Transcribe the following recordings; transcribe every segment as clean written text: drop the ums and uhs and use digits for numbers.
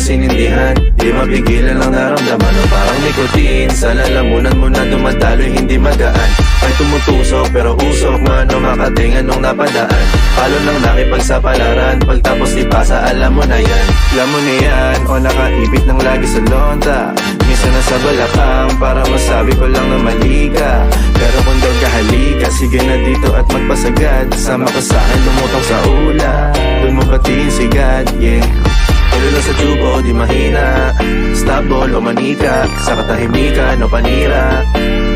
sinindihan, di mapigilan ang naramdaman. O parang nikotin, sa lalamunan mo na dumadaloy hindi magaan. May tumutusok pero usok, mano makatingan nung napadaan. Palo ng nakipagsapalaran, pagtapos di pasa alam mo na yan. Alam mo na yan, o nakaipit ng lagi sa lonta. Minsan nasa balakang, para masabi ko lang na mali ka. Pero kung daw kahalika, sige na dito at magpasagad. Sama ka sa'kin, lumutang sa ula, dun mo patiin sigad, yeah. Tulo na sa tubo, di mahina. Stop ball o manika, sa katahimikan o panira.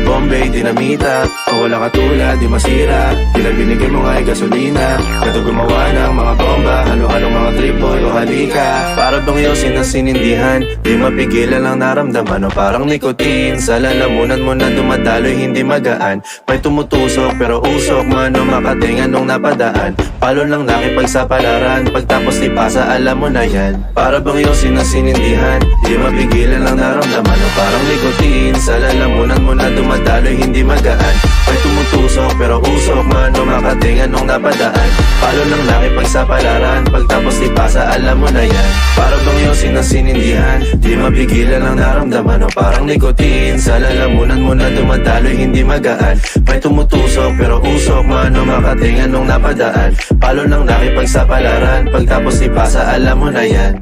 Bombay, dinamita, o wala katulad, di masira. Tila binigay mo nga'y gasolina, kato gumawa ng mga bomba. Halo-halong mga trip boy o halika. Para bang yosin ang sinindihan, di mapigilan ang naramdaman. O parang nikotin, sa lalamunan mo na dumadaloy hindi magaan. May tumutusok pero usok, mano makatingan nung napadaan. Palo lang nakipagsapalaran, pagtapos di pasa alam mo na yan. Para bang yosin ang sinindihan, di mapigilan ang naramdaman. O parang nikotin, sa lalamunan mo na dumadaloy hindi magaan. May tumutusok pero usok, mano makatingan nung napadaan. Palo lang nakipagsapalaran, pagtapos di pasa alam mo na yan. Para bang yosin ang sinindihan, di mapigilan ang naramdaman. O parang nikotin, sa lalamunan mo na dumadaloy hindi magaan. May tumutusok pero usok, mano makatingan nung napadaan. Palo lang nakipagsapalaran, pagtapos di pasa alam mo na yan.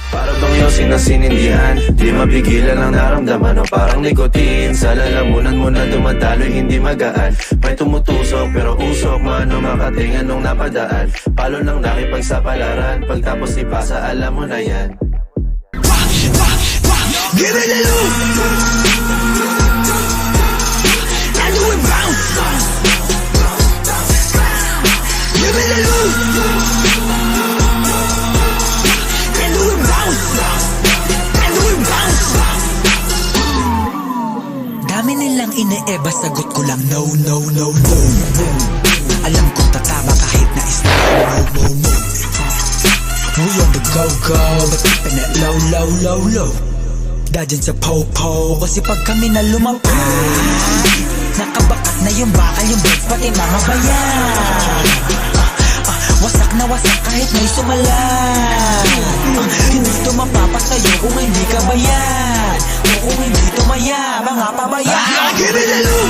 Para bang yosin ang sinindihan, di mapigilan ang naramdaman. O parang nikotin, sa lalamunan mo na dumadaloy hindi magaan. May tumutusok pero usok, mano makatingan nung napadaan. Palo lang nakipagsapalaran, pagtapos di pasa alam mo na yan. Give it a look, and do it bounce. Give it a look, and do it bounce, and do it bounce. Dami nilang ine-eba, sagot ko lang no, no, no, no. Alam kong tatama kahit na is no. We on the go, but keeping it low, low, low, low. Dadyan sa po-po, kasi pag kami na lumapag, nakabakat na yung bakal, yung beds, pati mga bayan. Wasak na wasak kahit may sumalan. Hindi ito mapapasayo kung hindi ka bayan, o kung hindi tumaya, mga pabayan. Give it a look,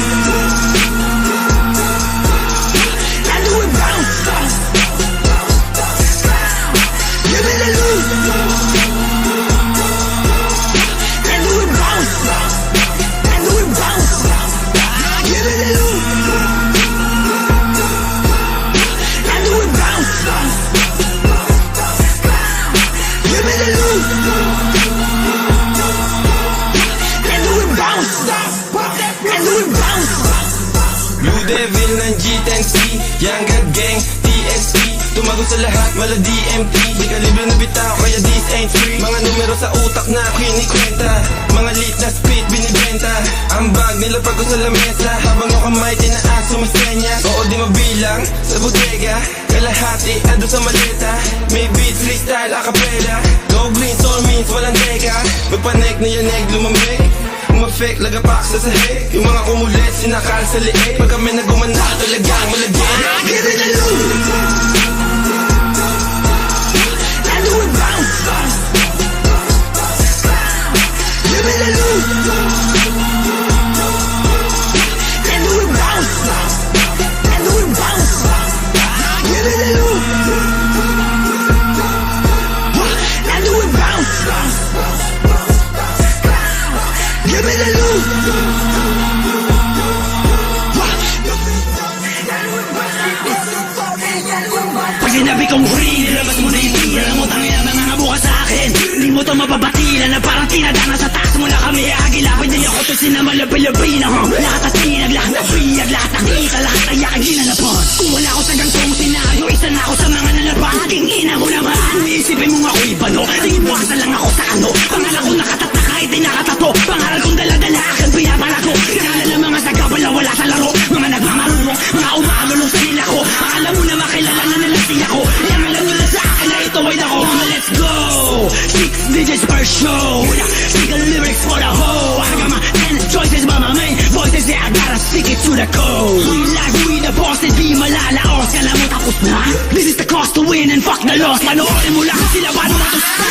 and do it bounce. Give it a look, and do it bounce, and do it bounce. Give it a look, and do it bounce. Give it a look, and do it bounce, and do it bounce. Blue Devil ng G10C, Younger Gang, TSP. Tumago sa lahat, mala DMT. Di ka libre na bitaw, kaya this ain't free. Mga numero sa utak na kinikwenta, mga lit na speed binibenta. Ang bag nila pag sa lamesa, habang yung kamay tinaas sumisenya. Oo di mabilang, sa bodega kalahati, ando sa maleta. May beat, freestyle, acapella. Go green, soul means walang teka. Magpanek na yan, egg lumamig. Umafek, lagapak sa sahig. Yung mga kumulit, sinakal sa liig. Pag kami nagumanda, talagang malagyan. Give it a look, and do it bounce. Give it a look, and do it bounce, and do it bounce. Give it a look, and do it bounce. Give it a look. Pag sinabi kong free, nilabas mo na yung tira. Alam mo tangina na nangabuka sa akin. Hindi mo to mapabatila na parang tinadana sa taas mo na kami. Agilapin na yung ako to sinamalabi-labi na nakatatinag lahat na free, lahat na kita, lahat na yakin ginanapon. Kung wala ako sa gantong senaryo, isa na ako sa mga nalabas. Aking ina ko naman, iisipin mo ako'y bano. Tingin mo asa lang ako sa ano. Pangalan ko nakatata kahit di nakatato. Pangalan kong dala-dala aking pinapala ko. Kakala ng mga sagabala wala sa laro. Mga nagmamarunong, mga umagalong sa nila ko. Akala mo na makilala na nila siya ko. Yang alam nila sa akin na ito ay ako. Let's go! 6 digits per show. Single lyrics for the whole. I got my 10 choices but my main voices, yeah, I gotta stick it to the code. We like we the boss, di malalaos. Kala mo tapos na? This is the cost to win. and fuck the loss. Panoorin mo lang sila paano matustos.